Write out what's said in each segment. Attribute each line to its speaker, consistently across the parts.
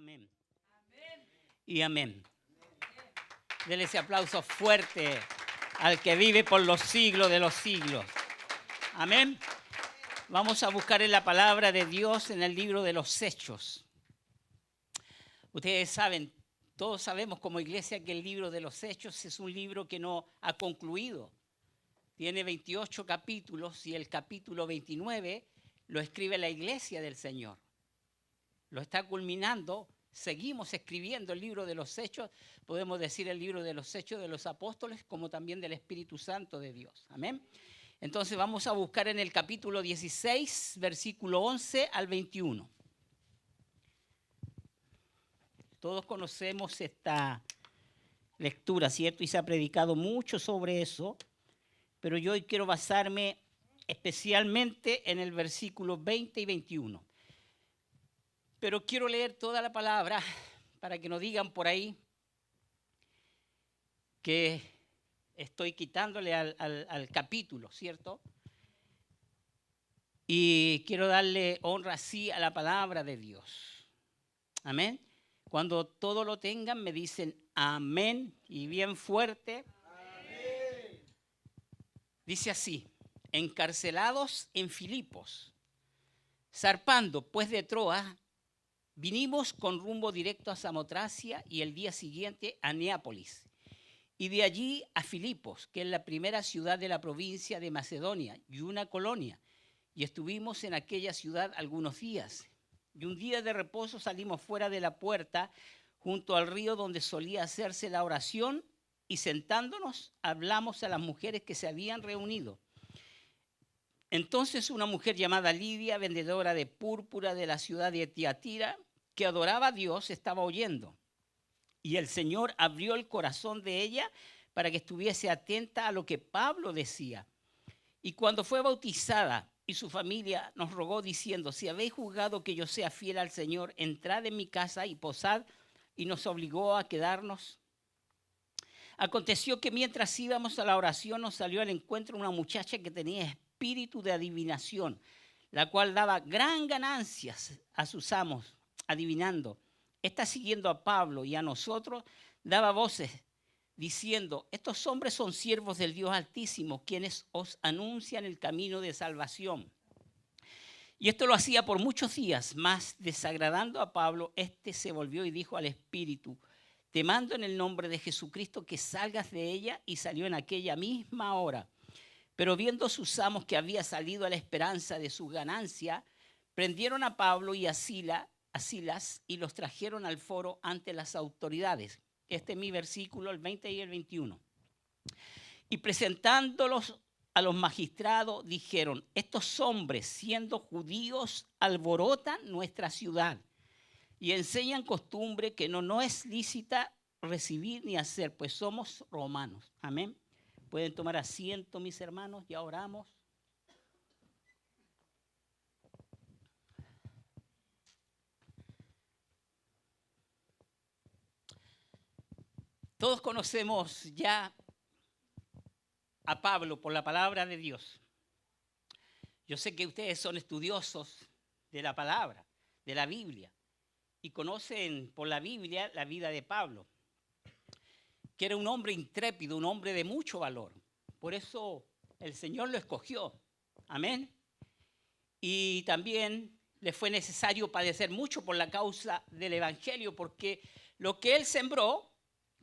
Speaker 1: Amén. Y amén. Denle ese aplauso fuerte al que vive por los siglos de los siglos. Amén. Vamos a buscar en la palabra de Dios en el libro de los Hechos. Ustedes saben, todos sabemos como iglesia que el libro de los Hechos es un libro que no ha concluido. Tiene 28 capítulos y el capítulo 29 lo escribe la iglesia del Señor. Lo está culminando. Seguimos escribiendo el libro de los Hechos. Podemos decir el libro de los Hechos de los Apóstoles como también del Espíritu Santo de Dios. Amén. Entonces vamos a buscar en el capítulo 16, versículo 11 al 21. Todos conocemos esta lectura, ¿cierto? Y se ha predicado mucho sobre eso. Pero yo hoy quiero basarme especialmente en el versículo 20 y 21. Pero quiero leer toda la palabra para que no digan por ahí que estoy quitándole al capítulo, ¿cierto? Y quiero darle honra así a la palabra de Dios. Amén. Cuando todo lo tengan me dicen amén y bien fuerte. Amén. Dice así: encarcelados en Filipos, zarpando pues de Troas, vinimos con rumbo directo a Samotracia y el día siguiente a Neápolis. Y de allí a Filipos, que es la primera ciudad de la provincia de Macedonia y una colonia. Y estuvimos en aquella ciudad algunos días. Y un día de reposo salimos fuera de la puerta, junto al río donde solía hacerse la oración, y sentándonos hablamos a las mujeres que se habían reunido. Entonces una mujer llamada Lidia, vendedora de púrpura de la ciudad de Tiatira, que adoraba a Dios, estaba oyendo. Y el Señor abrió el corazón de ella para que estuviese atenta a lo que Pablo decía. Y cuando fue bautizada y su familia nos rogó diciendo: si habéis juzgado que yo sea fiel al Señor, entrad en mi casa y posad, y nos obligó a quedarnos. Aconteció que mientras íbamos a la oración nos salió al encuentro una muchacha que tenía espíritu de adivinación, la cual daba gran ganancias a sus amos, adivinando. Esta, siguiendo a Pablo y a nosotros, daba voces diciendo: estos hombres son siervos del Dios Altísimo, quienes os anuncian el camino de salvación. Y esto lo hacía por muchos días, mas desagradando a Pablo, este se volvió y dijo al espíritu: te mando en el nombre de Jesucristo que salgas de ella. Y salió en aquella misma hora. Pero viendo sus amos que había salido a la esperanza de su ganancia, prendieron a Pablo y a Silas y los trajeron al foro ante las autoridades. Este es mi versículo, el 20 y el 21. Y presentándolos a los magistrados, dijeron: estos hombres, siendo judíos, alborotan nuestra ciudad y enseñan costumbre que no es lícita recibir ni hacer, pues somos romanos. Amén. Pueden tomar asiento, mis hermanos, ya oramos. Todos conocemos ya a Pablo por la palabra de Dios. Yo sé que ustedes son estudiosos de la palabra, de la Biblia, y conocen por la Biblia la vida de Pablo, que era un hombre intrépido, un hombre de mucho valor. Por eso el Señor lo escogió. Amén. Y también le fue necesario padecer mucho por la causa del Evangelio, porque lo que él sembró,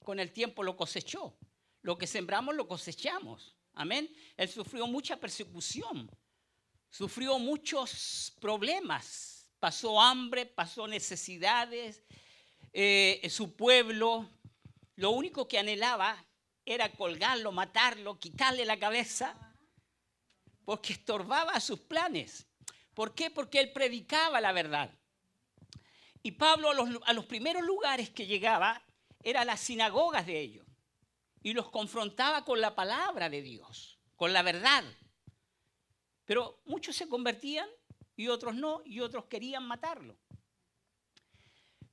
Speaker 1: con el tiempo lo cosechó. Lo que sembramos lo cosechamos. Amén. Él sufrió mucha persecución, sufrió muchos problemas, pasó hambre, pasó necesidades. Su pueblo, lo único que anhelaba era colgarlo, matarlo, quitarle la cabeza, porque estorbaba sus planes. ¿Por qué? Porque él predicaba la verdad. Y Pablo a los primeros lugares que llegaba eran las sinagogas de ellos. Y los confrontaba con la palabra de Dios, con la verdad. Pero muchos se convertían y otros no, y otros querían matarlo.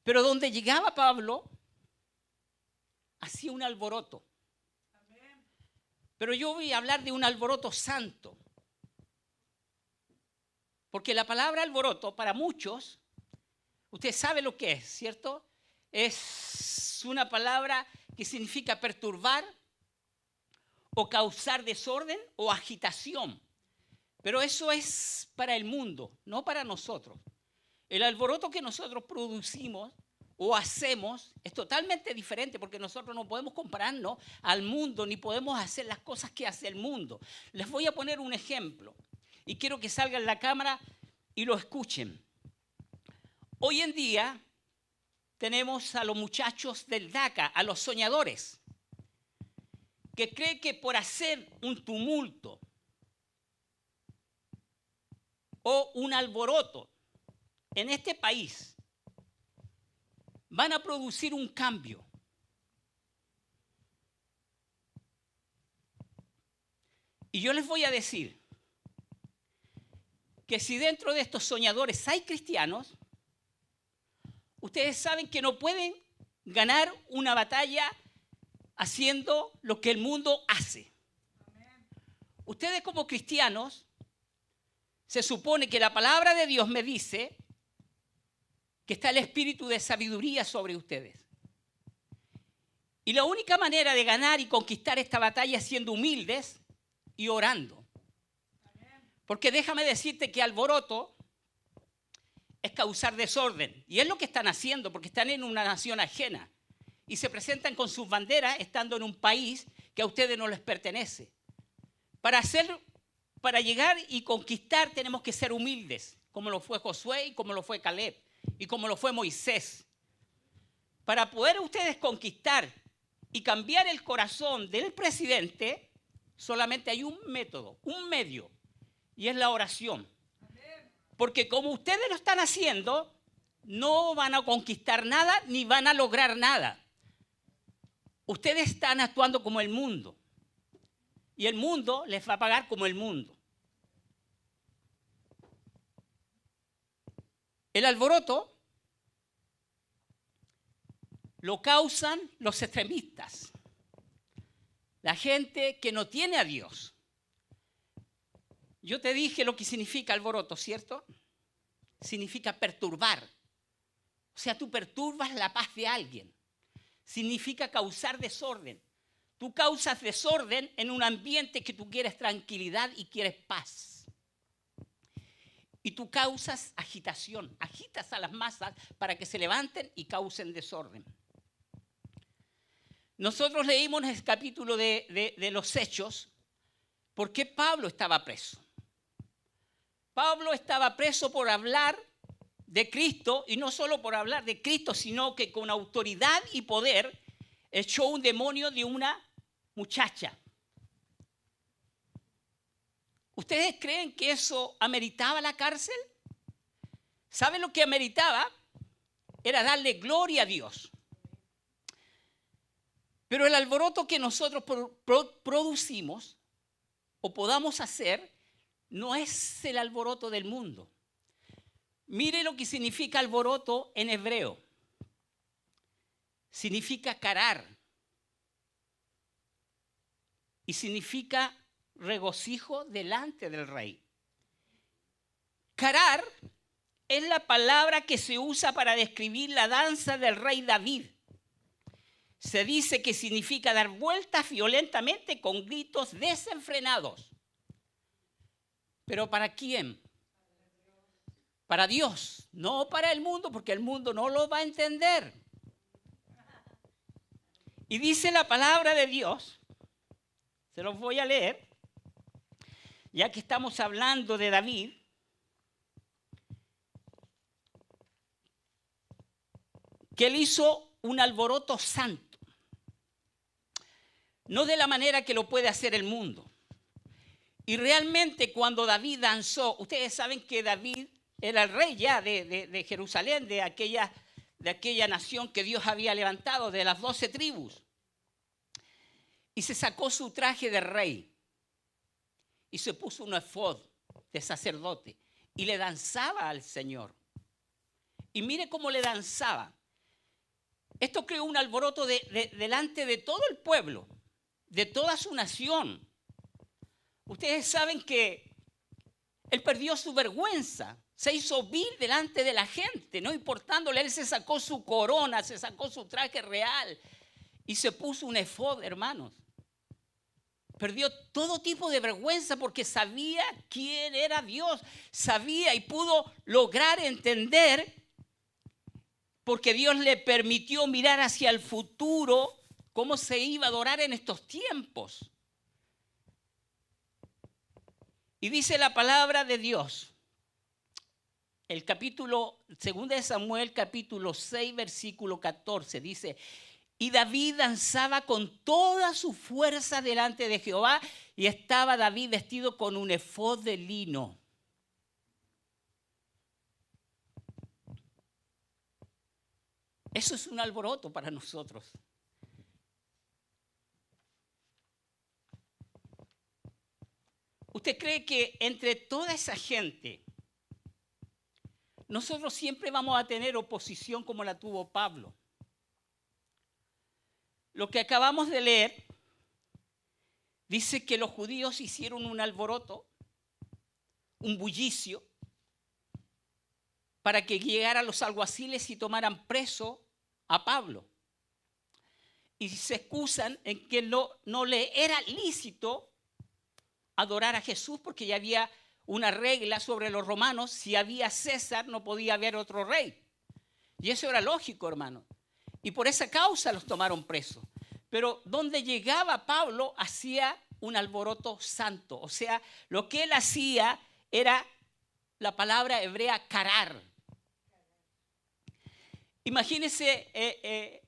Speaker 1: Pero donde llegaba Pablo, hacía un alboroto. Pero yo voy a hablar de un alboroto santo. Porque la palabra alboroto para muchos, Usted sabe lo que es, ¿cierto? Es una palabra que significa perturbar o causar desorden o agitación. Pero eso es para el mundo, no para nosotros. El alboroto que nosotros producimos o hacemos es totalmente diferente, porque nosotros no podemos compararnos al mundo ni podemos hacer las cosas que hace el mundo. Les voy a poner un ejemplo y quiero que salga en la cámara y lo escuchen. Hoy en día tenemos a los muchachos del DACA, a los soñadores, que creen que por hacer un tumulto o un alboroto en este país van a producir un cambio. Y yo les voy a decir que si dentro de estos soñadores hay cristianos, ustedes saben que no pueden ganar una batalla haciendo lo que el mundo hace. Ustedes como cristianos, se supone que la palabra de Dios me dice que está el espíritu de sabiduría sobre ustedes. Y la única manera de ganar y conquistar esta batalla es siendo humildes y orando. Porque déjame decirte que alboroto es causar desorden. Y es lo que están haciendo, porque están en una nación ajena. Y se presentan con sus banderas estando en un país que a ustedes no les pertenece. Para llegar y conquistar tenemos que ser humildes, como lo fue Josué y como lo fue Caleb y como lo fue Moisés. Para poder ustedes conquistar y cambiar el corazón del presidente, solamente hay un método, un medio, y es la oración. Porque como ustedes lo están haciendo, no van a conquistar nada ni van a lograr nada. Ustedes están actuando como el mundo. Y el mundo les va a pagar como el mundo. El alboroto lo causan los extremistas, la gente que no tiene a Dios. Yo te dije lo que significa alboroto, ¿cierto? Significa perturbar. O sea, tú perturbas la paz de alguien. Significa causar desorden. Tú causas desorden en un ambiente que tú quieres tranquilidad y quieres paz. Y tú causas agitación, agitas a las masas para que se levanten y causen desorden. Nosotros leímos en el capítulo de los Hechos por qué Pablo estaba preso. Pablo estaba preso por hablar de Cristo, y no solo por hablar de Cristo, sino que con autoridad y poder echó un demonio de una muchacha. ¿Ustedes creen que eso ameritaba la cárcel? ¿Saben lo que ameritaba? Era darle gloria a Dios. Pero el alboroto que nosotros producimos o podamos hacer no es el alboroto del mundo. Mire lo que significa alboroto en hebreo. Significa carar. Y significa regocijo delante del rey. Carar es la palabra que se usa para describir la danza del rey David. Se dice que significa dar vueltas violentamente con gritos desenfrenados. ¿Pero para quién? Para Dios, no para el mundo, porque el mundo no lo va a entender. Y dice la palabra de Dios, se los voy a leer, ya que estamos hablando de David. Que él hizo un alboroto santo, no de la manera que lo puede hacer el mundo. Y realmente cuando David danzó, ustedes saben que David era el rey ya de Jerusalén, de aquella nación que Dios había levantado, de las 12 tribus. Y se sacó su traje de rey y se puso un efod de sacerdote y le danzaba al Señor. Y mire cómo le danzaba. Esto creó un alboroto delante de todo el pueblo, de toda su nación. Ustedes saben que él perdió su vergüenza Se hizo vil delante de la gente, no importándole. Él se sacó su corona, se sacó su traje real y se puso un efod, hermanos. Perdió todo tipo de vergüenza porque sabía quién era Dios. Sabía y pudo lograr entender, porque Dios le permitió mirar hacia el futuro, cómo se iba a adorar en estos tiempos. Y dice la palabra de Dios, el capítulo 2 de Samuel, capítulo 6, versículo 14, dice: y David danzaba con toda su fuerza delante de Jehová, y estaba David vestido con un efod de lino. Eso es un alboroto para nosotros. ¿Usted cree que entre toda esa gente nosotros siempre vamos a tener oposición como la tuvo Pablo? Lo que acabamos de leer dice que los judíos hicieron un alboroto, un bullicio, para que llegaran los alguaciles y tomaran preso a Pablo. Y se excusan en que no le era lícito adorar a Jesús, porque ya había una regla sobre los romanos: si había César no podía haber otro rey. Y eso era lógico, hermano. Y por esa causa los tomaron presos. Pero donde llegaba Pablo hacía un alboroto santo. O sea, lo que él hacía era la palabra hebrea carar. Imagínense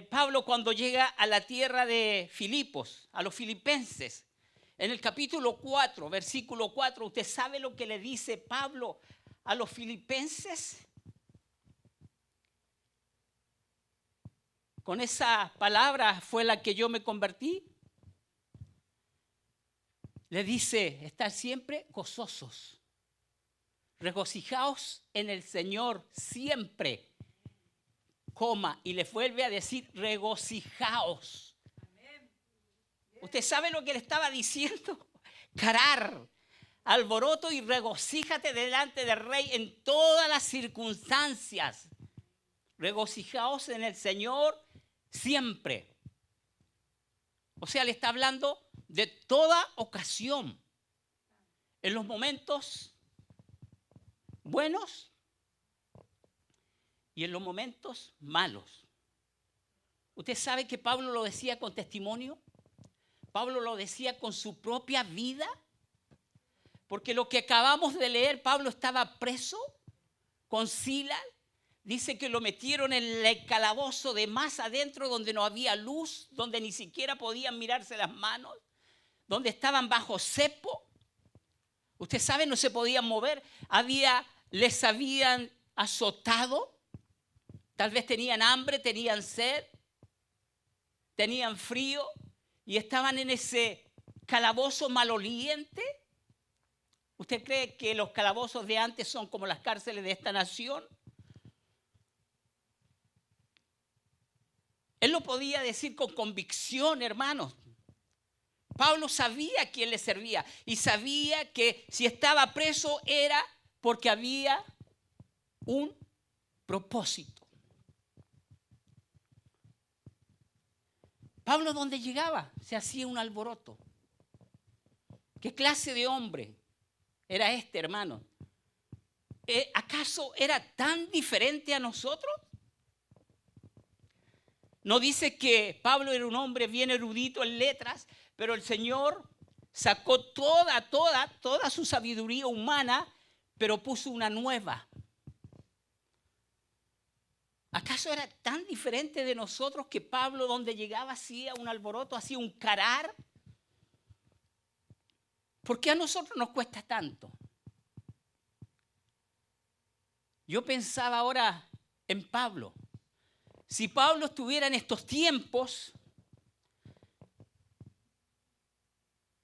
Speaker 1: Pablo cuando llega a la tierra de Filipos, a los filipenses. En el capítulo 4, versículo 4, ¿usted sabe lo que le dice Pablo a los filipenses? Con esa palabra fue la que yo me convertí. Le dice: estar siempre gozosos, regocijaos en el Señor siempre, coma, y le vuelve a decir: regocijaos. ¿Usted sabe lo que le estaba diciendo? Carar, alboroto y regocíjate delante del rey en todas las circunstancias. Regocijaos en el Señor siempre. O sea, le está hablando de toda ocasión, en los momentos buenos y en los momentos malos. ¿Usted sabe que Pablo lo decía con testimonio? Pablo lo decía con su propia vida. Porque lo que acabamos de leer, Pablo estaba preso con Silas. Dice que lo metieron en el calabozo de más adentro, donde no había luz, donde ni siquiera podían mirarse las manos, donde estaban bajo cepo. Usted sabe, no se podían mover. Les habían azotado. Tal vez tenían hambre, tenían sed, tenían frío y estaban en ese calabozo maloliente. ¿Usted cree que los calabozos de antes son como las cárceles de esta nación? Él lo podía decir con convicción, hermanos. Pablo sabía a quién le servía y sabía que si estaba preso era porque había un propósito. Pablo, donde llegaba, se hacía un alboroto. ¿Qué clase de hombre era este, hermano? ¿Acaso era tan diferente a nosotros? No dice que Pablo era un hombre bien erudito en letras, pero el Señor sacó toda su sabiduría humana, pero puso una nueva. ¿Acaso era tan diferente de nosotros que Pablo, donde llegaba, hacía un alboroto, hacía un carar? ¿Por qué a nosotros nos cuesta tanto? Yo pensaba ahora en Pablo. Si Pablo estuviera en estos tiempos,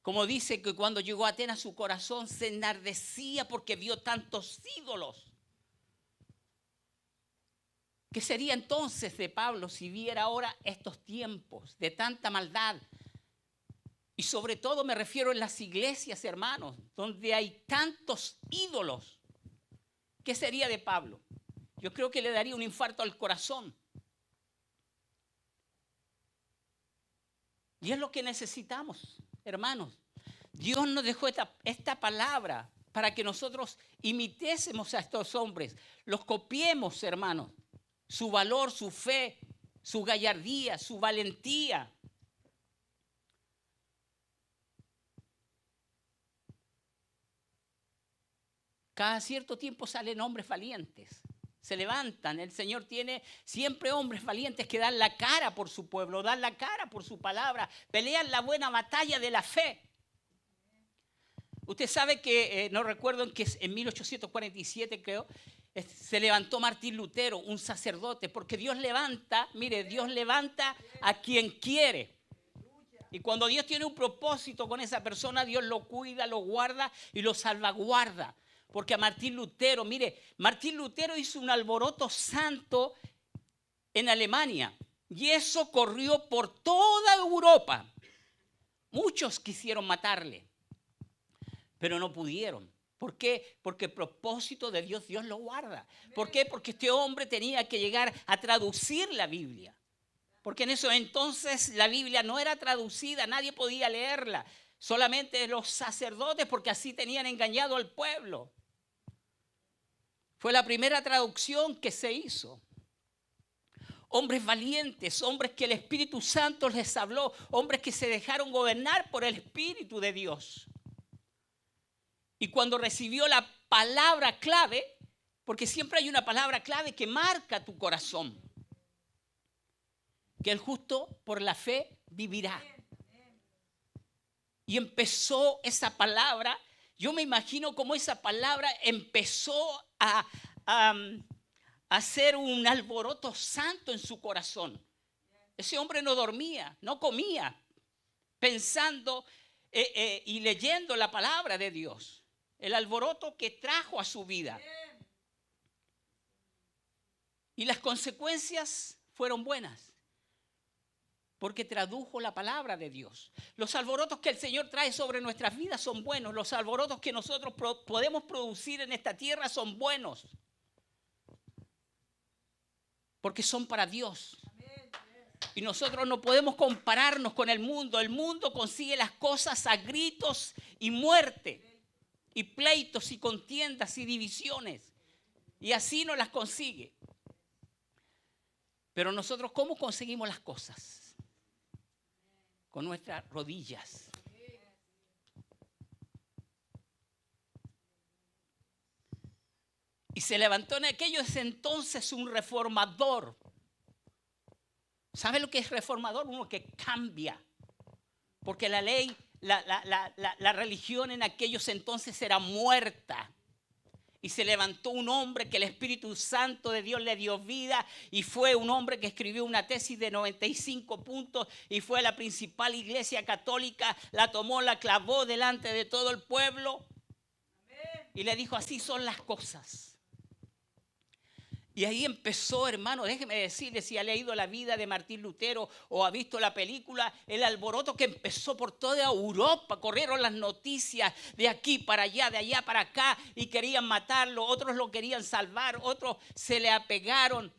Speaker 1: como dice que cuando llegó a Atenas su corazón se enardecía porque vio tantos ídolos. ¿Qué sería entonces de Pablo si viera ahora estos tiempos de tanta maldad? Y sobre todo me refiero en las iglesias, hermanos, donde hay tantos ídolos. ¿qué sería de Pablo? Yo creo que le daría un infarto al corazón. Y es lo que necesitamos, hermanos. Dios nos dejó esta palabra para que nosotros imitésemos a estos hombres, los copiemos, hermanos, su valor, su fe, su gallardía, su valentía. Cada cierto tiempo salen hombres valientes, se levantan. El Señor tiene siempre hombres valientes que dan la cara por su pueblo, dan la cara por su palabra, pelean la buena batalla de la fe. Usted sabe que, no recuerdo en 1847 creo, se levantó Martín Lutero, un sacerdote, porque Dios levanta, mire, Dios levanta a quien quiere. Y cuando Dios tiene un propósito con esa persona, Dios lo cuida, lo guarda y lo salvaguarda. Porque a Martín Lutero, mire, Martín Lutero hizo un alboroto santo en Alemania. Y eso corrió por toda Europa. Muchos quisieron matarle, pero no pudieron. ¿Por qué? Porque el propósito de Dios, Dios lo guarda. ¿Por qué? Porque este hombre tenía que llegar a traducir la Biblia. Porque en eso entonces la Biblia no era traducida, nadie podía leerla. Solamente los sacerdotes, porque así tenían engañado al pueblo. Fue la primera traducción que se hizo. Hombres valientes, hombres que el Espíritu Santo les habló, hombres que se dejaron gobernar por el Espíritu de Dios. Y cuando recibió la palabra clave, porque siempre hay una palabra clave que marca tu corazón, que el justo por la fe vivirá. Y empezó esa palabra, yo me imagino cómo esa palabra empezó a hacer un alboroto santo en su corazón. Ese hombre no dormía, no comía, pensando y leyendo la palabra de Dios. El alboroto que trajo a su vida. Y las consecuencias fueron buenas, porque tradujo la palabra de Dios. Los alborotos que el Señor trae sobre nuestras vidas son buenos. Los alborotos que nosotros podemos producir en esta tierra son buenos, porque son para Dios. Y nosotros no podemos compararnos con el mundo. El mundo consigue las cosas a gritos y muerte, y pleitos y contiendas y divisiones. Y así no las consigue. Pero nosotros, ¿cómo conseguimos las cosas? Con nuestras rodillas. Y se levantó en aquellos entonces un reformador. ¿Sabe lo que es reformador? Uno que cambia. Porque la ley, la religión en aquellos entonces era muerta. Y se levantó un hombre que el Espíritu Santo de Dios le dio vida, y fue un hombre que escribió una tesis de 95 puntos y fue a la principal iglesia católica, la tomó, la clavó delante de todo el pueblo y le dijo: así son las cosas. Y ahí empezó, hermano, déjeme decirle, si ha leído la vida de Martín Lutero o ha visto la película, el alboroto que empezó por toda Europa. Corrieron las noticias de aquí para allá, de allá para acá, y querían matarlo, otros lo querían salvar, otros se le apegaron.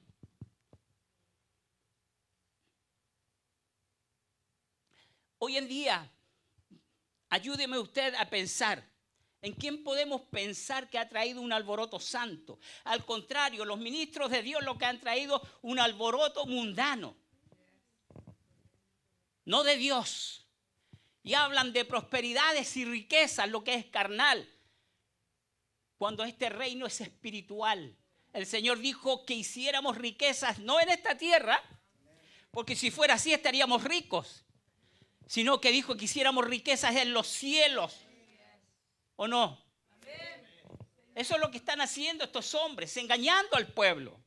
Speaker 1: Hoy en día, ayúdeme usted a pensar. ¿En quién podemos pensar que ha traído un alboroto santo? Al contrario, los ministros de Dios lo que han traído un alboroto mundano, no de Dios. Y hablan de prosperidades y riquezas, lo que es carnal, cuando este reino es espiritual. El Señor dijo que hiciéramos riquezas no en esta tierra, porque si fuera así estaríamos ricos, sino que dijo que hiciéramos riquezas en los cielos. ¿O no? Eso es lo que están haciendo estos hombres, engañando al pueblo.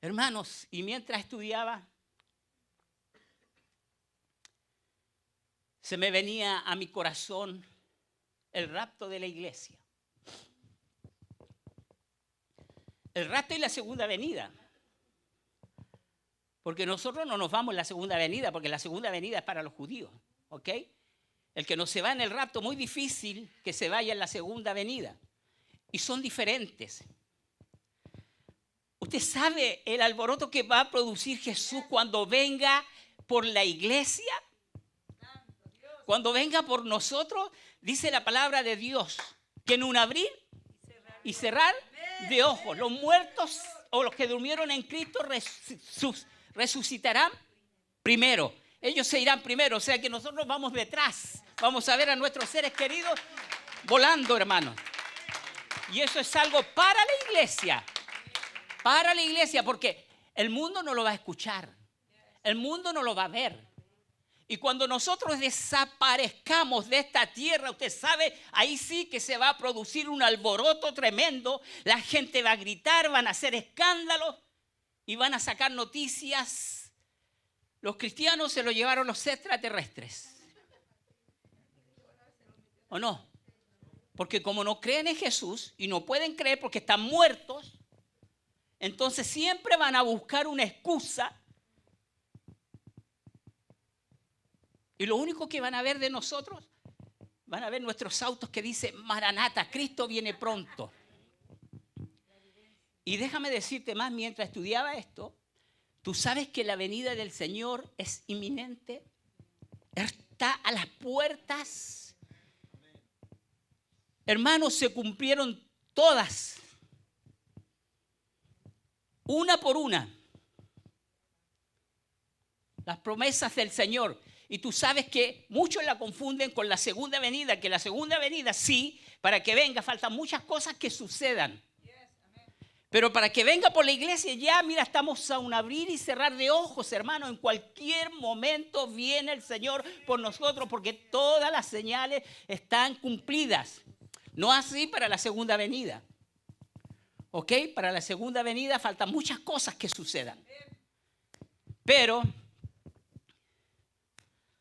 Speaker 1: Hermanos, y mientras estudiaba, se me venía a mi corazón el rapto de la iglesia. El rapto y la segunda venida. Porque nosotros no nos vamos en la segunda venida, porque la segunda venida es para los judíos, ¿ok? El que no se va en el rapto, muy difícil que se vaya en la segunda venida. Y son diferentes. ¿Usted sabe el alboroto que va a producir Jesús cuando venga por la iglesia? Cuando venga por nosotros, dice la palabra de Dios, que en un abrir y cerrar de ojos, los muertos o los que durmieron en Cristo resucitarán primero. Ellos se irán primero, o sea que nosotros vamos detrás. Vamos a ver a nuestros seres queridos volando, hermanos. Y eso es algo para la iglesia. Para la iglesia, porque el mundo no lo va a escuchar. El mundo no lo va a ver. Y cuando nosotros desaparezcamos de esta tierra, usted sabe, ahí sí que se va a producir un alboroto tremendo. La gente va a gritar, van a hacer escándalos y van a sacar noticias. Los cristianos se lo llevaron los extraterrestres. ¿O no? Porque como no creen en Jesús y no pueden creer porque están muertos, entonces siempre van a buscar una excusa. Y lo único que van a ver de nosotros, van a ver nuestros autos que dicen Maranata, Cristo viene pronto. Y déjame decirte más, mientras estudiaba esto, ¿tú sabes que la venida del Señor es inminente? Está a las puertas. Hermanos, se cumplieron todas, una por una, las promesas del Señor. Y tú sabes que muchos la confunden con la segunda venida, que la segunda venida sí, para que venga faltan muchas cosas que sucedan. Pero para que venga por la iglesia ya, mira, estamos a un abrir y cerrar de ojos, hermano. En cualquier momento viene el Señor por nosotros porque todas las señales están cumplidas. No así para la segunda venida. ¿Ok? Para la segunda venida faltan muchas cosas que sucedan. Pero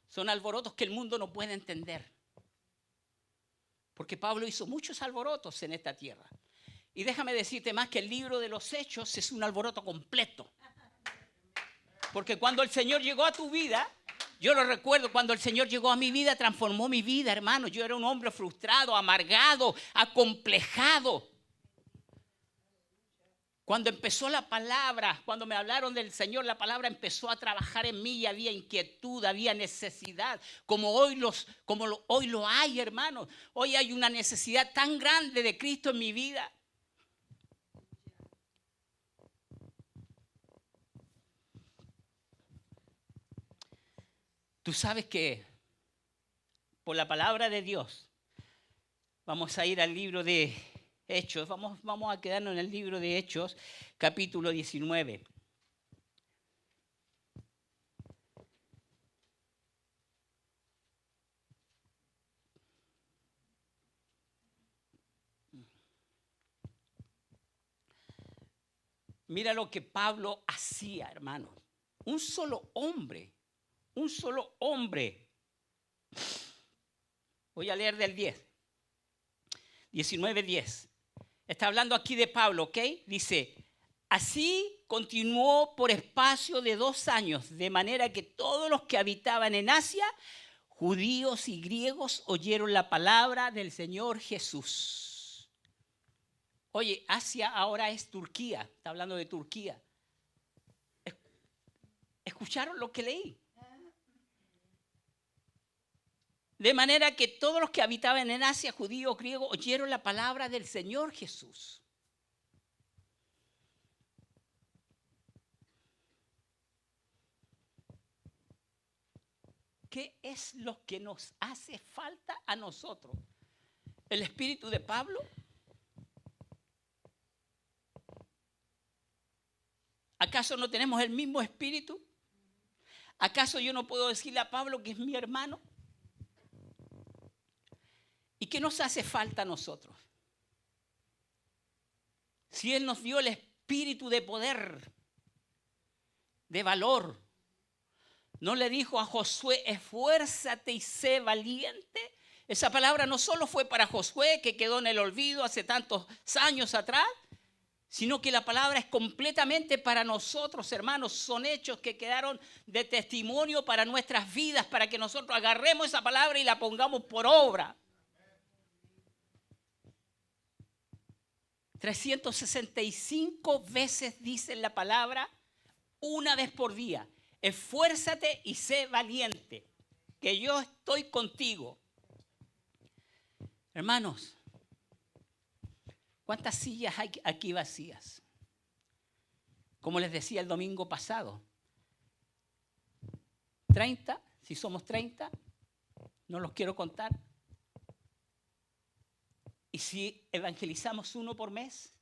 Speaker 1: son alborotos que el mundo no puede entender. Porque Pablo hizo muchos alborotos en esta tierra. Y déjame decirte más que el libro de los Hechos es un alboroto completo. Porque cuando el Señor llegó a tu vida, yo lo recuerdo, cuando el Señor llegó a mi vida, transformó mi vida, hermano. Yo era un hombre frustrado, amargado, acomplejado. Cuando empezó la palabra, cuando me hablaron del Señor, la palabra empezó a trabajar en mí y había inquietud, había necesidad, como hoy lo hay, hermanos. Hoy hay una necesidad tan grande de Cristo en mi vida. Tú sabes que por la palabra de Dios vamos a ir al libro de Hechos, vamos a quedarnos en el libro de Hechos, capítulo 19. Mira lo que Pablo hacía, hermano. Un solo hombre. Voy a leer del 10. 19:10. Está hablando aquí de Pablo, ¿ok? Dice, así continuó por espacio de 2 años, de manera que todos los que habitaban en Asia, judíos y griegos, oyeron la palabra del Señor Jesús. Oye, Asia ahora es Turquía, está hablando de Turquía. ¿Escucharon lo que leí? De manera que todos los que habitaban en Asia, judíos, griegos, oyeron la palabra del Señor Jesús. ¿Qué es lo que nos hace falta a nosotros? ¿El espíritu de Pablo? ¿Acaso no tenemos el mismo espíritu? ¿Acaso yo no puedo decirle a Pablo que es mi hermano? ¿Y qué nos hace falta a nosotros? Si Él nos dio el espíritu de poder, de valor, ¿no le dijo a Josué, esfuérzate y sé valiente? Esa palabra no solo fue para Josué, que quedó en el olvido hace tantos años atrás, sino que la palabra es completamente para nosotros, hermanos. Son hechos que quedaron de testimonio para nuestras vidas, para que nosotros agarremos esa palabra y la pongamos por obra. 365 veces dice la palabra, una vez por día. Esfuérzate y sé valiente, que yo estoy contigo. Hermanos, ¿cuántas sillas hay aquí vacías? Como les decía el domingo pasado, 30, si somos 30, no los quiero contar. Y si evangelizamos uno por mes,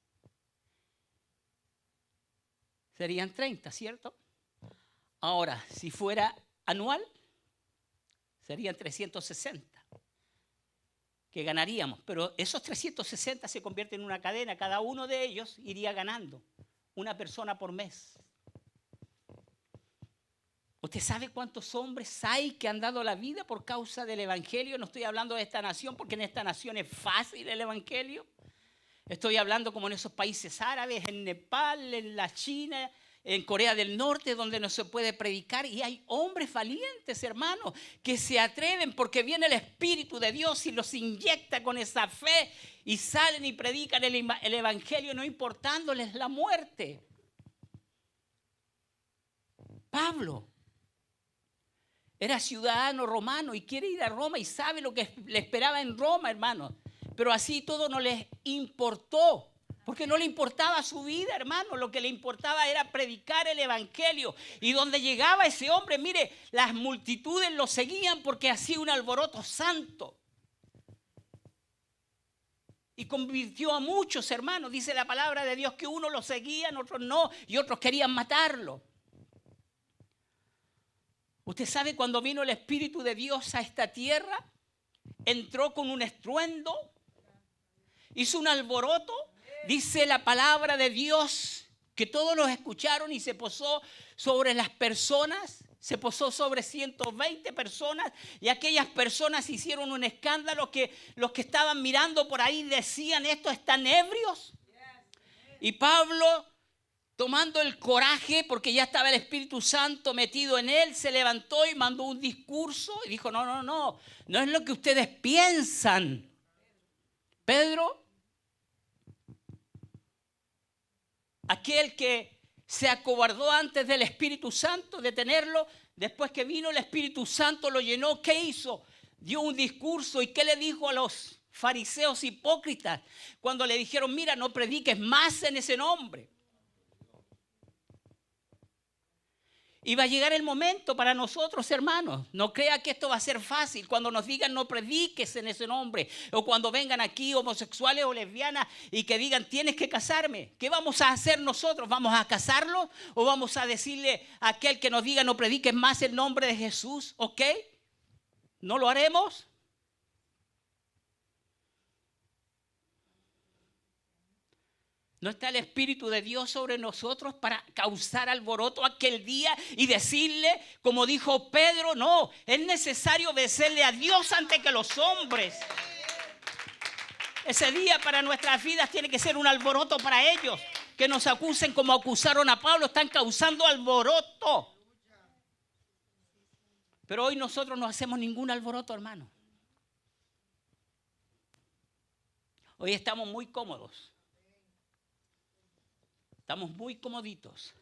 Speaker 1: serían 30, ¿cierto? Ahora, si fuera anual, serían 360 que ganaríamos. Pero esos 360 se convierten en una cadena. Cada uno de ellos iría ganando una persona por mes. ¿Usted sabe cuántos hombres hay que han dado la vida por causa del evangelio? No estoy hablando de esta nación, porque en esta nación es fácil el evangelio. Estoy hablando como en esos países árabes, en Nepal, en la China, en Corea del Norte, donde no se puede predicar. Y hay hombres valientes, hermanos, que se atreven porque viene el Espíritu de Dios y los inyecta con esa fe y salen y predican el evangelio, no importándoles la muerte. Pablo era ciudadano romano y quiere ir a Roma y sabe lo que le esperaba en Roma, hermano. Pero así todo no les importó, porque no le importaba su vida, hermano. Lo que le importaba era predicar el evangelio. Y donde llegaba ese hombre, mire, las multitudes lo seguían porque hacía un alboroto santo. Y convirtió a muchos, hermanos. Dice la palabra de Dios que unos lo seguían, otros no, y otros querían matarlo. ¿Usted sabe cuando vino el Espíritu de Dios a esta tierra? Entró con un estruendo, hizo un alboroto. Dice la palabra de Dios que todos los escucharon y se posó sobre las personas. Se posó sobre 120 personas y aquellas personas hicieron un escándalo que los que estaban mirando por ahí decían, ¿estos están ebrios? Y Pablo, tomando el coraje, porque ya estaba el Espíritu Santo metido en él, se levantó y mandó un discurso y dijo, no es lo que ustedes piensan. Pedro, aquel que se acobardó antes del Espíritu Santo de tenerlo, después que vino el Espíritu Santo lo llenó, ¿qué hizo? Dio un discurso. ¿Y qué le dijo a los fariseos hipócritas cuando le dijeron, mira, no prediques más en ese nombre? Y va a llegar el momento para nosotros, hermanos. No crea que esto va a ser fácil. Cuando nos digan no prediques en ese nombre. O cuando vengan aquí homosexuales o lesbianas y que digan tienes que casarme. ¿Qué vamos a hacer nosotros? ¿Vamos a casarlos? ¿O vamos a decirle a aquel que nos diga no prediques más el nombre de Jesús? ¿Ok? ¿No lo haremos? ¿No está el Espíritu de Dios sobre nosotros para causar alboroto aquel día y decirle, como dijo Pedro, no, es necesario obedecerle a Dios antes que a los hombres? Ese día para nuestras vidas tiene que ser un alboroto para ellos. Que nos acusen como acusaron a Pablo, están causando alboroto. Pero hoy nosotros no hacemos ningún alboroto, hermano. Hoy estamos muy cómodos. Estamos muy comoditos.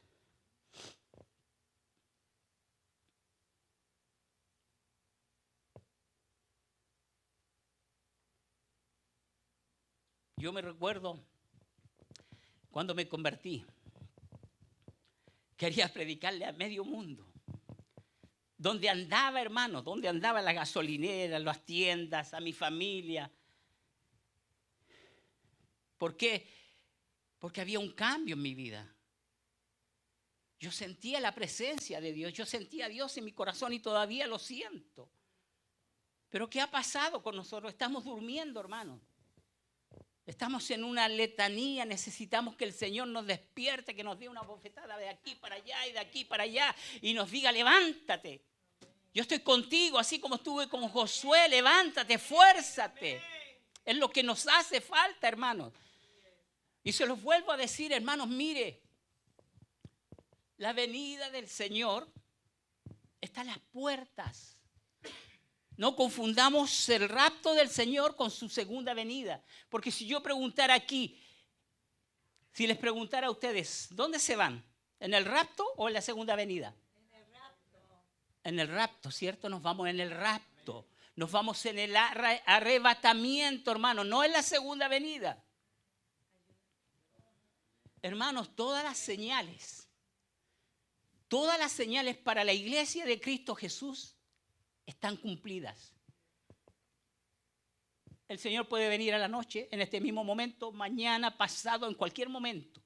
Speaker 1: Yo me recuerdo cuando me convertí. Quería predicarle a medio mundo. Donde andaba, hermano, donde andaba la gasolinera, las tiendas, a mi familia. ¿Por qué? Porque había un cambio en mi vida. Yo sentía la presencia de Dios. Yo sentía a Dios en mi corazón y todavía lo siento. Pero ¿qué ha pasado con nosotros? Estamos durmiendo, hermano. Estamos en una letanía. Necesitamos que el Señor nos despierte, que nos dé una bofetada de aquí para allá y de aquí para allá y nos diga, levántate. Yo estoy contigo, así como estuve con Josué. Levántate, fuérzate. Es lo que nos hace falta, hermanos. Y se los vuelvo a decir, hermanos, mire, la venida del Señor está a las puertas. No confundamos el rapto del Señor con su segunda venida. Porque si yo preguntara aquí, si les preguntara a ustedes, ¿dónde se van? ¿En el rapto o en la segunda venida?
Speaker 2: En el rapto.
Speaker 1: En el rapto, ¿cierto? Nos vamos en el rapto. Nos vamos en el arrebatamiento, hermanos, no en la segunda venida. Hermanos, todas las señales para la iglesia de Cristo Jesús están cumplidas. El Señor puede venir a la noche, en este mismo momento, mañana, pasado, en cualquier momento.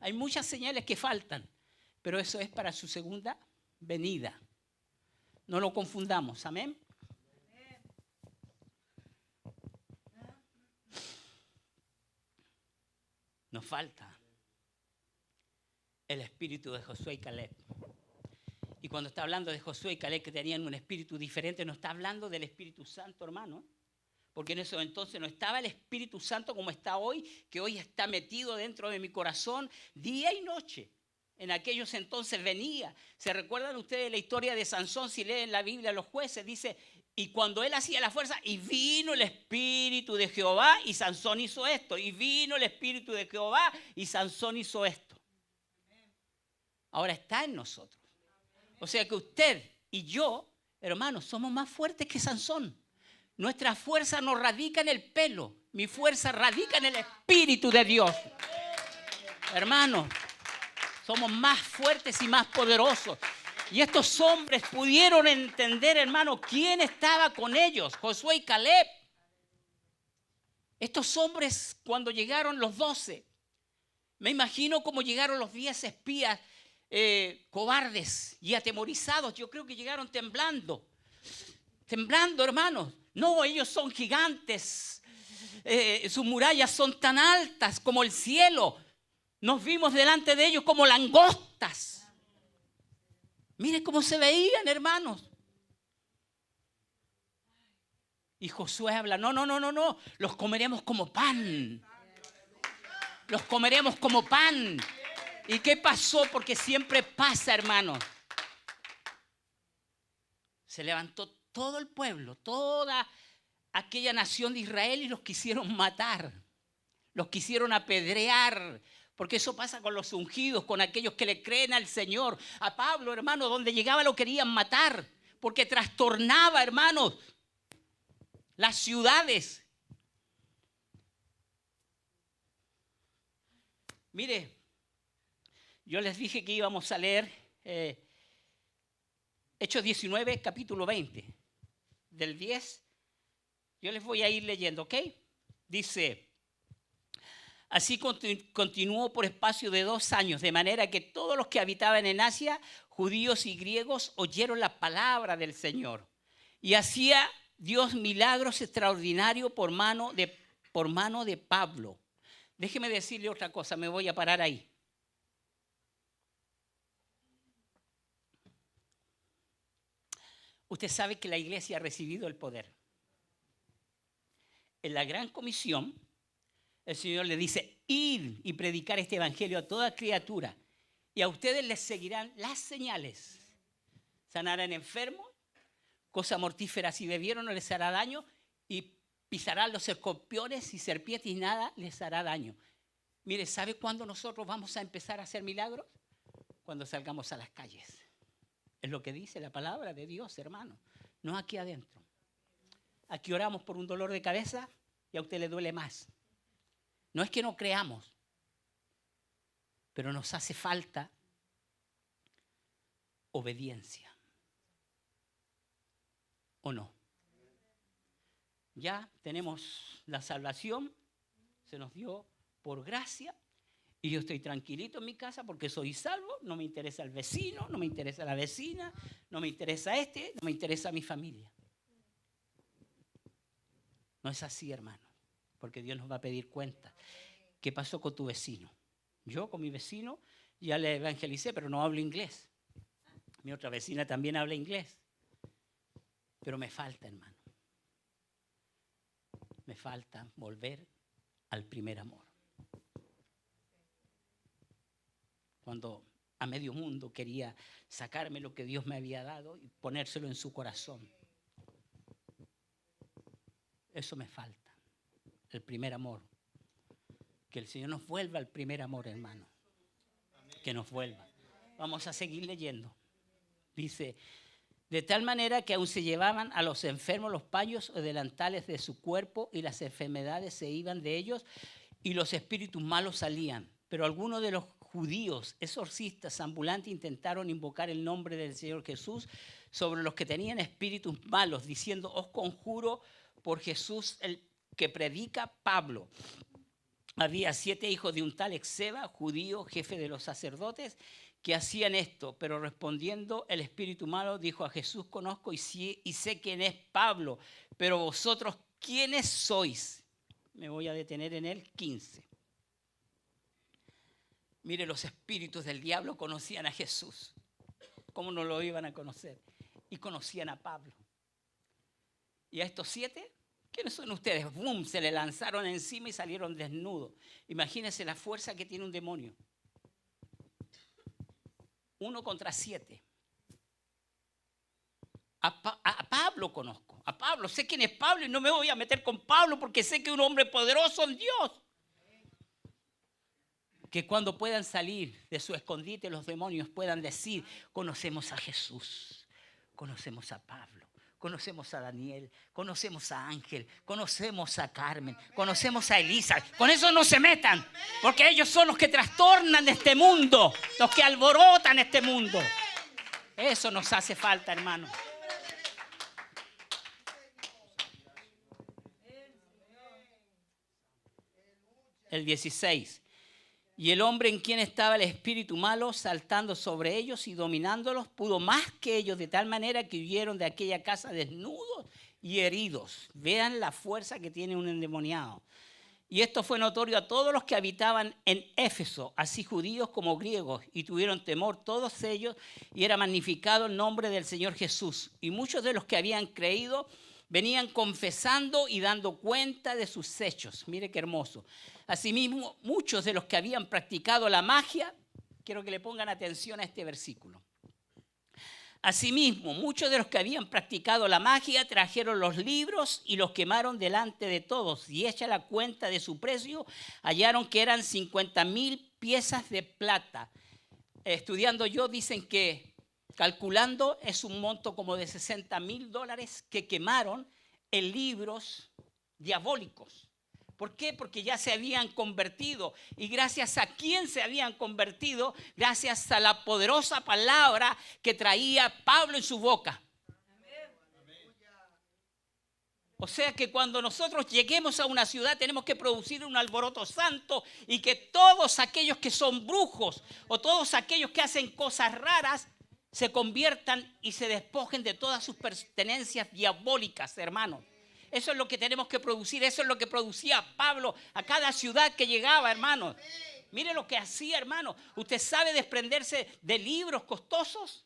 Speaker 1: Hay muchas señales que faltan, pero eso es para su segunda venida. No lo confundamos, amén. Nos falta el espíritu de Josué y Caleb. Y cuando está hablando de Josué y Caleb que tenían un espíritu diferente, no está hablando del Espíritu Santo, hermano. Porque en eso entonces no estaba el Espíritu Santo como está hoy, que hoy está metido dentro de mi corazón día y noche. En aquellos entonces venía. ¿Se recuerdan ustedes la historia de Sansón? Si leen la Biblia, los jueces, dice, y cuando él hacía la fuerza, y vino el Espíritu de Jehová, y Sansón hizo esto. Y vino el Espíritu de Jehová, y Sansón hizo esto. Ahora está en nosotros. O sea que usted y yo, hermanos, somos más fuertes que Sansón. Nuestra fuerza no radica en el pelo. Mi fuerza radica en el Espíritu de Dios. Hermanos, somos más fuertes y más poderosos. Y estos hombres pudieron entender, hermano, quién estaba con ellos, Josué y Caleb. Estos hombres, cuando llegaron los 12, me imagino cómo llegaron los 10 espías cobardes y atemorizados. Yo creo que llegaron temblando, hermanos. No, ellos son gigantes. Sus murallas son tan altas como el cielo. Nos vimos delante de ellos como langostas. Miren cómo se veían, hermanos. Y Josué habla, no, los comeremos como pan. Los comeremos como pan. ¿Y qué pasó? Porque siempre pasa, hermanos. Se levantó todo el pueblo, toda aquella nación de Israel y los quisieron matar. Los quisieron apedrear. Porque eso pasa con los ungidos, con aquellos que le creen al Señor. A Pablo, hermano, donde llegaba lo querían matar. Porque trastornaba, hermanos, las ciudades. Mire, yo les dije que íbamos a leer Hechos 19, capítulo 20. Del 10, yo les voy a ir leyendo, ¿ok? Dice... Así continuó por espacio de 2 años, de manera que todos los que habitaban en Asia, judíos y griegos, oyeron la palabra del Señor. Y hacía Dios milagros extraordinarios por mano de Pablo. Déjeme decirle otra cosa, me voy a parar ahí. Usted sabe que la iglesia ha recibido el poder. En la gran comisión, el Señor le dice, ir y predicar este evangelio a toda criatura. Y a ustedes les seguirán las señales. Sanarán enfermos, cosas mortíferas si bebieron no les hará daño, y pisarán los escorpiones y serpientes y nada les hará daño. Mire, ¿sabe cuándo nosotros vamos a empezar a hacer milagros? Cuando salgamos a las calles. Es lo que dice la palabra de Dios, hermano. No aquí adentro. Aquí oramos por un dolor de cabeza y a usted le duele más. No es que no creamos, pero nos hace falta obediencia. ¿O no? Ya tenemos la salvación, se nos dio por gracia, y yo estoy tranquilito en mi casa porque soy salvo, no me interesa el vecino, no me interesa la vecina, no me interesa no me interesa mi familia. No es así, hermano, porque Dios nos va a pedir cuenta. ¿Qué pasó con tu vecino? Yo con mi vecino ya le evangelicé, pero no hablo inglés. Mi otra vecina también habla inglés. Pero me falta, hermano. Me falta volver al primer amor. Cuando a medio mundo quería sacarme lo que Dios me había dado y ponérselo en su corazón. Eso me falta, el primer amor. Que el Señor nos vuelva al primer amor, hermano. Que nos vuelva. Vamos a seguir leyendo. Dice, de tal manera que aún se llevaban a los enfermos los paños o delantales de su cuerpo y las enfermedades se iban de ellos y los espíritus malos salían. Pero algunos de los judíos, exorcistas, ambulantes, intentaron invocar el nombre del Señor Jesús sobre los que tenían espíritus malos, diciendo, os conjuro por Jesús el que predica Pablo. Había 7 hijos de un tal Exeba, judío, jefe de los sacerdotes, que hacían esto, pero respondiendo el espíritu malo dijo a Jesús, conozco y sé quién es Pablo, pero vosotros, ¿quiénes sois? Me voy a detener en el 15. Mire, los espíritus del diablo conocían a Jesús. ¿Cómo no lo iban a conocer? Y conocían a Pablo. Y a estos 7, ¿quiénes son ustedes? ¡Bum! Se le lanzaron encima y salieron desnudos. Imagínense la fuerza que tiene un demonio. 1 contra 7. A Pablo conozco. A Pablo, sé quién es Pablo y no me voy a meter con Pablo porque sé que es un hombre poderoso en Dios. Que cuando puedan salir de su escondite los demonios puedan decir, conocemos a Jesús, conocemos a Pablo, conocemos a Daniel, conocemos a Ángel, conocemos a Carmen, conocemos a Elisa. Con eso no se metan, porque ellos son los que trastornan este mundo, los que alborotan este mundo. Eso nos hace falta, hermano. El 16. Y el hombre en quien estaba el espíritu malo, saltando sobre ellos y dominándolos, pudo más que ellos, de tal manera que huyeron de aquella casa desnudos y heridos. Vean la fuerza que tiene un endemoniado. Y esto fue notorio a todos los que habitaban en Éfeso, así judíos como griegos, y tuvieron temor todos ellos, y era magnificado el nombre del Señor Jesús. Y muchos de los que habían creído venían confesando y dando cuenta de sus hechos. Mire qué hermoso. Asimismo, muchos de los que habían practicado la magia, quiero que le pongan atención a este versículo. Asimismo, muchos de los que habían practicado la magia trajeron los libros y los quemaron delante de todos. Y hecha la cuenta de su precio, hallaron que eran 50,000 piezas de plata. Estudiando yo, dicen que, calculando, es un monto como de $60,000 que quemaron en libros diabólicos. ¿Por qué? Porque ya se habían convertido. ¿Y gracias a quién se habían convertido? Gracias a la poderosa palabra que traía Pablo en su boca. O sea que cuando nosotros lleguemos a una ciudad tenemos que producir un alboroto santo y que todos aquellos que son brujos o todos aquellos que hacen cosas raras se conviertan y se despojen de todas sus pertenencias diabólicas, hermanos. Eso es lo que tenemos que producir, eso es lo que producía Pablo a cada ciudad que llegaba, hermanos. Mire lo que hacía, hermano. ¿Usted sabe desprenderse de libros costosos?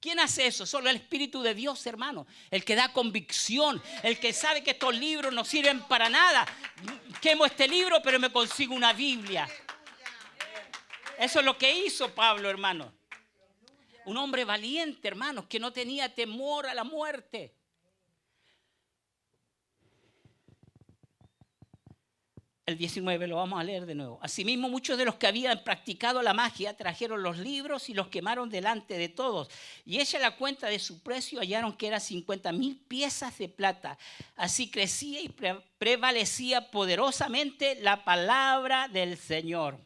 Speaker 1: ¿Quién hace eso? Solo el Espíritu de Dios, hermano. El que da convicción, el que sabe que estos libros no sirven para nada. Quemo este libro, pero me consigo una Biblia. Eso es lo que hizo Pablo, hermano. Un hombre valiente, hermanos, que no tenía temor a la muerte. El 19 lo vamos a leer de nuevo. Asimismo, muchos de los que habían practicado la magia trajeron los libros y los quemaron delante de todos. Y hecha la cuenta de su precio, hallaron que eran 50,000 piezas de plata. Así crecía y prevalecía poderosamente la palabra del Señor.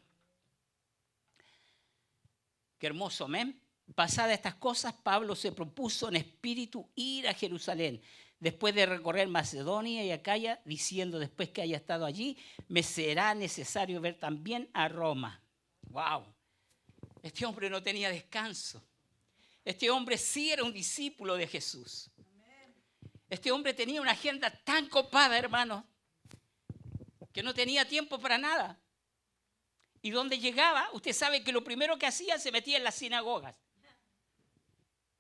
Speaker 1: Qué hermoso, amén. Pasadas estas cosas, Pablo se propuso en espíritu ir a Jerusalén, después de recorrer Macedonia y Acaya, diciendo después que haya estado allí, me será necesario ver también a Roma. ¡Wow! Este hombre no tenía descanso. Este hombre sí era un discípulo de Jesús. Este hombre tenía una agenda tan copada, hermano, que no tenía tiempo para nada. Y donde llegaba, usted sabe que lo primero que hacía se metía en las sinagogas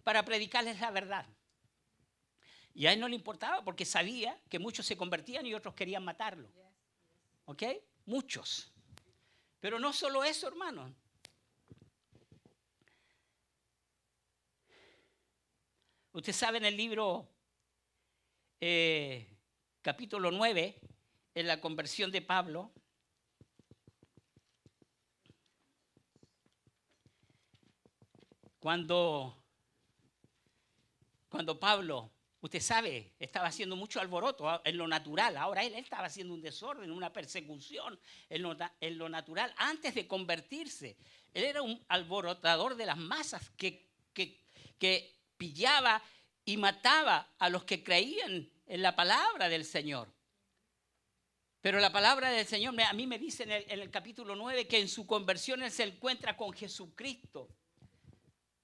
Speaker 1: para predicarles la verdad. Y a él no le importaba porque sabía que muchos se convertían y otros querían matarlo. ¿Ok? Muchos. Pero no solo eso, hermano. Usted sabe en el libro capítulo 9, en la conversión de Pablo, cuando Pablo, usted sabe, estaba haciendo mucho alboroto en lo natural. Ahora él estaba haciendo un desorden, una persecución en lo natural. Antes de convertirse, él era un alborotador de las masas que pillaba y mataba a los que creían en la palabra del Señor. Pero la palabra del Señor a mí me dice en el capítulo 9 que en su conversión él se encuentra con Jesucristo.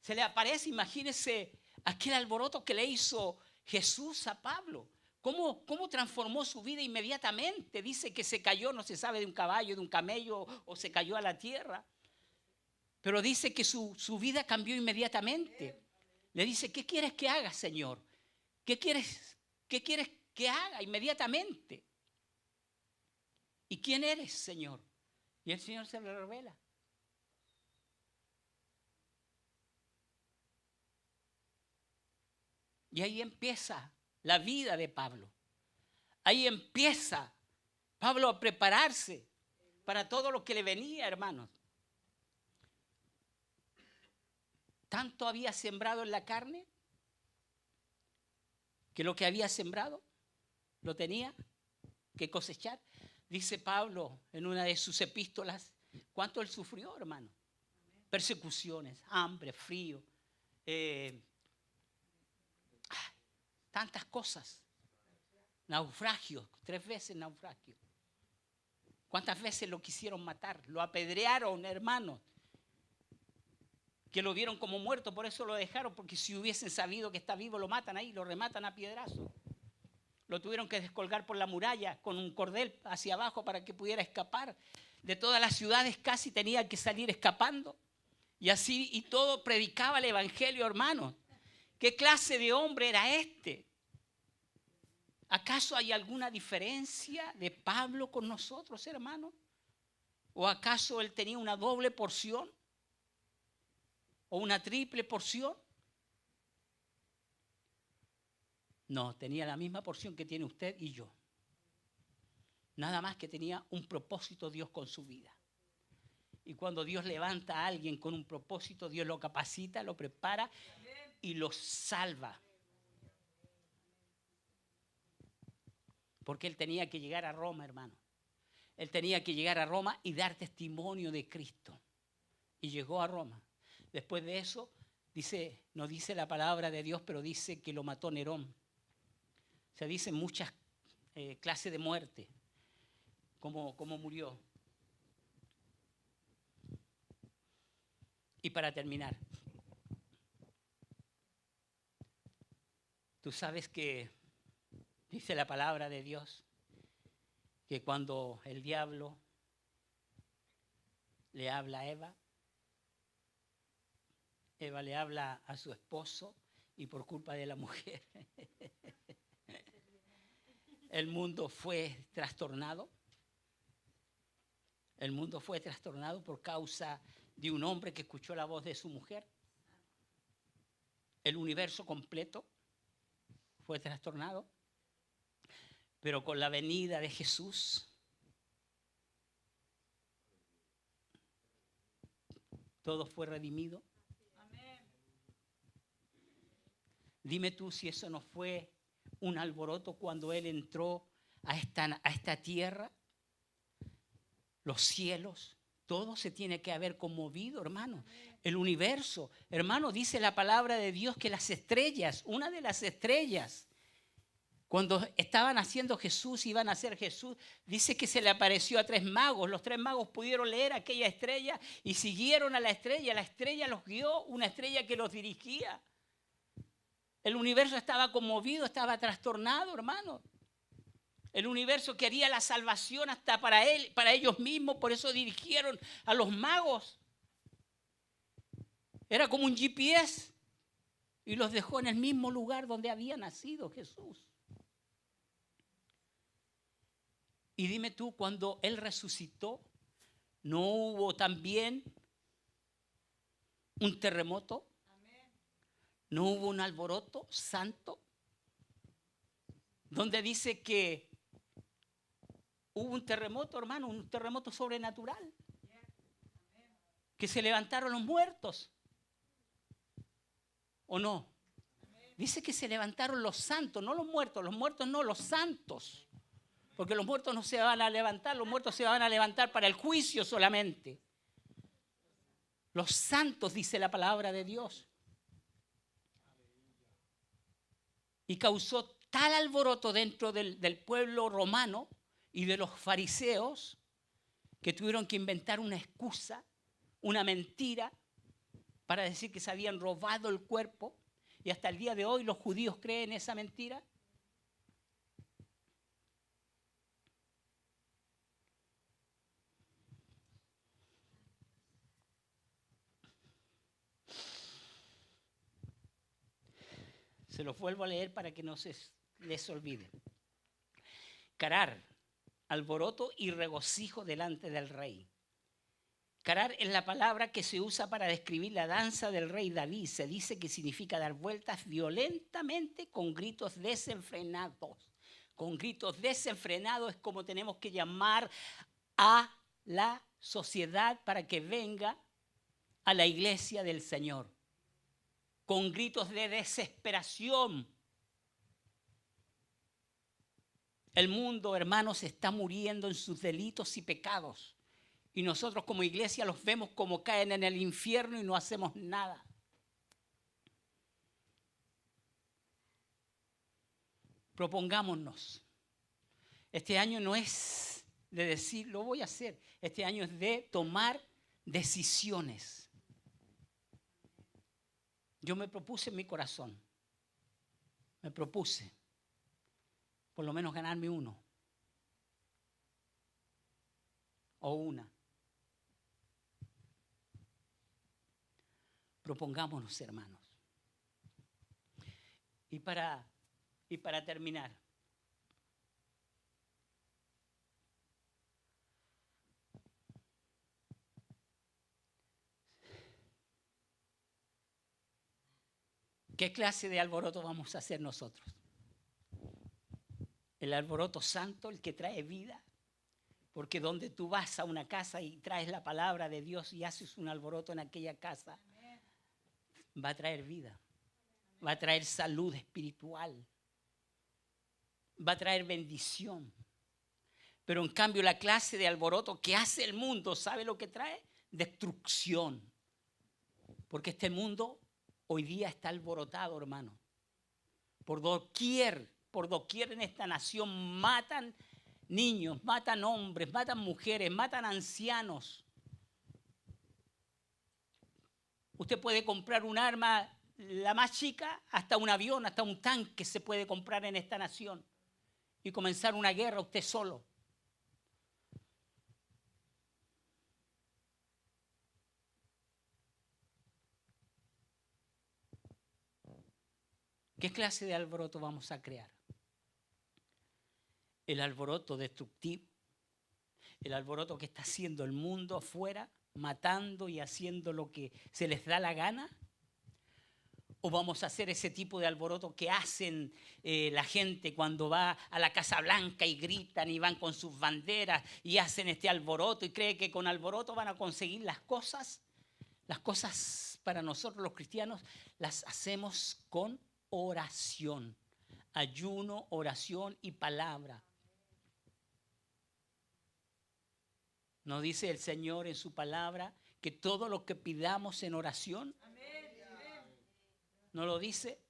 Speaker 1: Se le aparece, imagínese, aquel alboroto que le hizo Jesús a Pablo. ¿Cómo transformó su vida inmediatamente? Dice que se cayó, no se sabe, de un caballo, de un camello, o se cayó a la tierra. Pero dice que su vida cambió inmediatamente. Le dice, ¿qué quieres que haga, Señor? ¿Qué quieres que haga inmediatamente? ¿Y quién eres, Señor? Y el Señor se le revela. Y ahí empieza la vida de Pablo. Ahí empieza Pablo a prepararse para todo lo que le venía, hermanos. Tanto había sembrado en la carne que lo que había sembrado lo tenía que cosechar. Dice Pablo en una de sus epístolas, ¿cuánto él sufrió, hermano? Persecuciones, hambre, frío, tantas cosas. Naufragio, 3 veces naufragio. ¿Cuántas veces lo quisieron matar? Lo apedrearon, hermanos, que lo vieron como muerto, por eso lo dejaron, porque si hubiesen sabido que está vivo, lo matan ahí, lo rematan a piedrazos. Lo tuvieron que descolgar por la muralla con un cordel hacia abajo para que pudiera escapar. De todas las ciudades casi tenía que salir escapando. Y así y todo predicaba el evangelio, hermanos. ¿Qué clase de hombre era este? ¿Acaso hay alguna diferencia de Pablo con nosotros, hermanos? ¿O acaso él tenía una doble porción? ¿O una triple porción? No, tenía la misma porción que tiene usted y yo. Nada más que tenía un propósito Dios con su vida. Y cuando Dios levanta a alguien con un propósito, Dios lo capacita, lo prepara y lo salva. Porque él tenía que llegar a Roma, hermano. Él tenía que llegar a Roma y dar testimonio de Cristo. Y llegó a Roma. Después de eso, no dice la palabra de Dios, pero dice que lo mató Nerón. Se dicen muchas clases de muerte, como murió. Y para terminar, tú sabes que dice la palabra de Dios que cuando el diablo le habla a Eva le habla a su esposo y por culpa de la mujer el mundo fue trastornado. El mundo fue trastornado por causa de un hombre que escuchó la voz de su mujer. El universo completo fue trastornado. Pero con la venida de Jesús, todo fue redimido. Dime tú si eso no fue un alboroto cuando Él entró a esta tierra. Los cielos, todo se tiene que haber conmovido, hermano. El universo, hermano, dice la palabra de Dios que las estrellas, una de las estrellas, cuando estaban haciendo Jesús, iban a hacer Jesús, dice que se le apareció a 3 magos. Los 3 magos pudieron leer aquella estrella y siguieron a la estrella. La estrella los guió, una estrella que los dirigía. El universo estaba conmovido, estaba trastornado, hermano. El universo quería la salvación hasta para ellos mismos, por eso dirigieron a los magos. Era como un GPS y los dejó en el mismo lugar donde había nacido Jesús. Y dime tú, cuando Él resucitó, ¿no hubo también un terremoto? ¿No hubo un alboroto santo? Donde dice que hubo un terremoto, hermano, un terremoto sobrenatural. Que se levantaron los muertos. ¿O no? Dice que se levantaron los santos, no los muertos no, los santos. Porque los muertos no se van a levantar, los muertos se van a levantar para el juicio solamente. Los santos, dice la palabra de Dios. Y causó tal alboroto dentro del pueblo romano y de los fariseos que tuvieron que inventar una excusa, una mentira, para decir que se habían robado el cuerpo. Y hasta el día de hoy los judíos creen esa mentira. Se los vuelvo a leer para que no se les olvide. Carar, alboroto y regocijo delante del rey. Carar es la palabra que se usa para describir la danza del rey David. Se dice que significa dar vueltas violentamente con gritos desenfrenados. Con gritos desenfrenados es como tenemos que llamar a la sociedad para que venga a la iglesia del Señor. Con gritos de desesperación. El mundo, hermanos, está muriendo en sus delitos y pecados. Y nosotros como iglesia los vemos como caen en el infierno y no hacemos nada. Propongámonos. Este año no es de decir, lo voy a hacer. Este año es de tomar decisiones. Yo me propuse en mi corazón, me propuse por lo menos ganarme uno o una. Propongámonos, hermanos. Y para terminar, ¿qué clase de alboroto vamos a hacer nosotros? El alboroto santo, el que trae vida. Porque donde tú vas a una casa y traes la palabra de Dios y haces un alboroto en aquella casa, va a traer vida. Va a traer salud espiritual. Va a traer bendición. Pero en cambio la clase de alboroto que hace el mundo, ¿sabe lo que trae? Destrucción. Porque este mundo hoy día está alborotado, hermano. Por doquier en esta nación matan niños, matan hombres, matan mujeres, matan ancianos. Usted puede comprar un arma, la más chica, hasta un avión, hasta un tanque se puede comprar en esta nación y comenzar una guerra usted solo. ¿Qué clase de alboroto vamos a crear? El alboroto destructivo, el alboroto que está haciendo el mundo afuera, matando y haciendo lo que se les da la gana. ¿O vamos a hacer ese tipo de alboroto que hacen la gente cuando va a la Casa Blanca y gritan y van con sus banderas y hacen este alboroto y creen que con alboroto van a conseguir las cosas? Las cosas para nosotros los cristianos las hacemos con oración, ayuno, oración y palabra. ¿No dice el Señor en su palabra que todo lo que pidamos en oración? ¿No lo dice?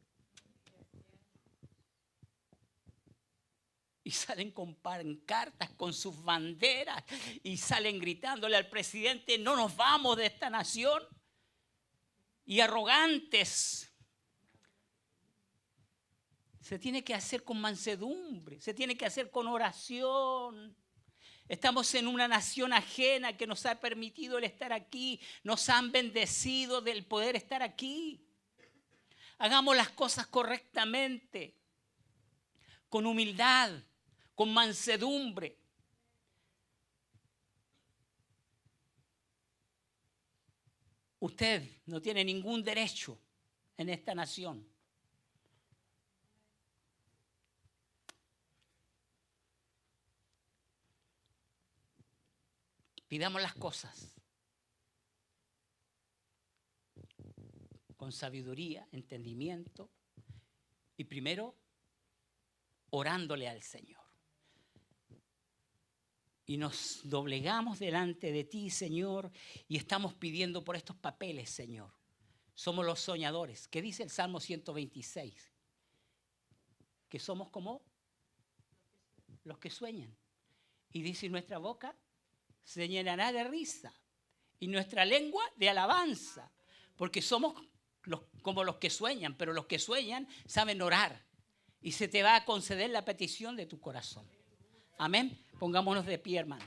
Speaker 1: Y salen con pancartas, con sus banderas, y salen gritándole al presidente, no nos vamos de esta nación. Y arrogantes. Se tiene que hacer con mansedumbre, se tiene que hacer con oración. Estamos en una nación ajena que nos ha permitido el estar aquí, nos han bendecido del poder estar aquí. Hagamos las cosas correctamente, con humildad, con mansedumbre. Usted no tiene ningún derecho en esta nación. Pidamos las cosas con sabiduría, entendimiento y primero orándole al Señor. Y nos doblegamos delante de ti, Señor, y estamos pidiendo por estos papeles, Señor. Somos los soñadores. ¿Qué dice el Salmo 126? Que somos como los que sueñan. Y dice, nuestra boca se llenará de risa y nuestra lengua de alabanza, porque somos como los que sueñan, pero los que sueñan saben orar y se te va a conceder la petición de tu corazón. Amén. Pongámonos de pie, hermano.